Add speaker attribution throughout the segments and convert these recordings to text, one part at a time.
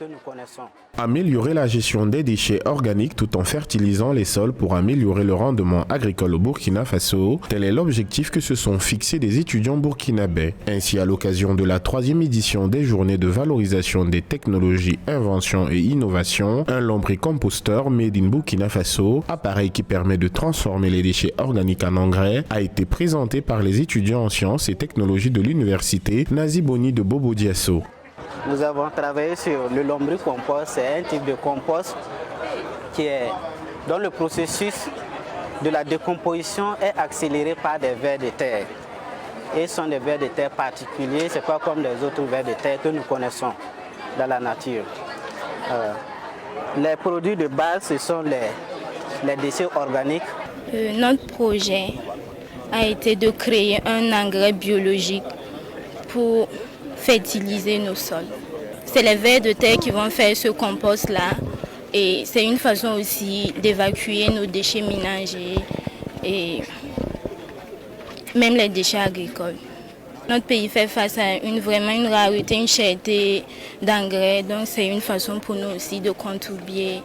Speaker 1: que nous connaissons.
Speaker 2: Améliorer la gestion des déchets organiques tout en fertilisant les sols pour améliorer le rendement agricole au Burkina Faso, tel est l'objectif que se sont fixés des étudiants burkinabés. Ainsi, à l'occasion de la 3e édition des journées de valorisation des technologies, inventions et innovations, un lombricomposteur made in Burkina Faso, appareil qui permet de transformer les déchets organiques en engrais, a été présenté par les étudiants en sciences et technologies de l'université Naziboni de Bobo Dioulasso.
Speaker 1: Nous avons travaillé sur le lombricompost. C'est un type de compost dont le processus de la décomposition est accéléré par des vers de terre. Et ce sont des vers de terre particuliers, ce n'est pas comme les autres vers de terre que nous connaissons dans la nature. Les produits de base, ce sont les déchets organiques.
Speaker 3: Notre projet a été de créer un engrais biologique pour fertiliser nos sols. C'est les vers de terre qui vont faire ce compost-là et c'est une façon aussi d'évacuer nos déchets ménagers et même les déchets agricoles. Notre pays fait face à vraiment une rareté, une cherté d'engrais, donc c'est une façon pour nous aussi de contribuer.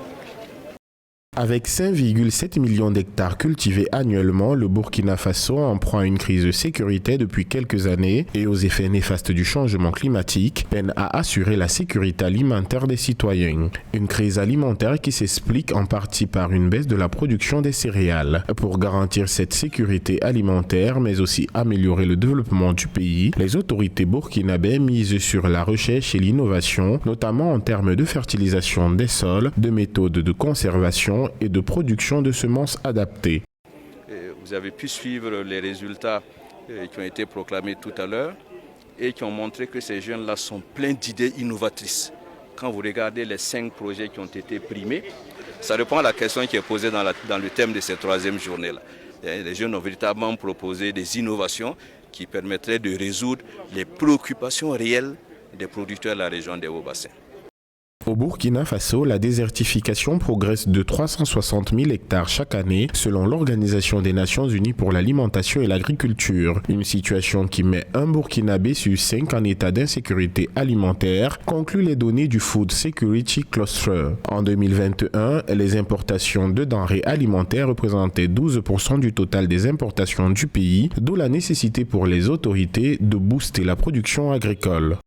Speaker 2: Avec 5,7 millions d'hectares cultivés annuellement, le Burkina Faso en proie à une crise de sécurité depuis quelques années et aux effets néfastes du changement climatique, peine à assurer la sécurité alimentaire des citoyens. Une crise alimentaire qui s'explique en partie par une baisse de la production des céréales. Pour garantir cette sécurité alimentaire, mais aussi améliorer le développement du pays, les autorités burkinabées misent sur la recherche et l'innovation, notamment en termes de fertilisation des sols, de méthodes de conservation et de production de semences adaptées.
Speaker 4: Vous avez pu suivre les résultats qui ont été proclamés tout à l'heure et qui ont montré que ces jeunes-là sont pleins d'idées innovatrices. Quand vous regardez les 5 projets qui ont été primés, ça répond à la question qui est posée dans le thème de cette 3e journée-là. Les jeunes ont véritablement proposé des innovations qui permettraient de résoudre les préoccupations réelles des producteurs de la région des Hauts-Bassins.
Speaker 2: Au Burkina Faso, la désertification progresse de 360 000 hectares chaque année selon l'Organisation des Nations Unies pour l'alimentation et l'agriculture. Une situation qui met un Burkinabé sur 5 en état d'insécurité alimentaire, concluent les données du Food Security Cluster. En 2021, les importations de denrées alimentaires représentaient 12% du total des importations du pays, d'où la nécessité pour les autorités de booster la production agricole.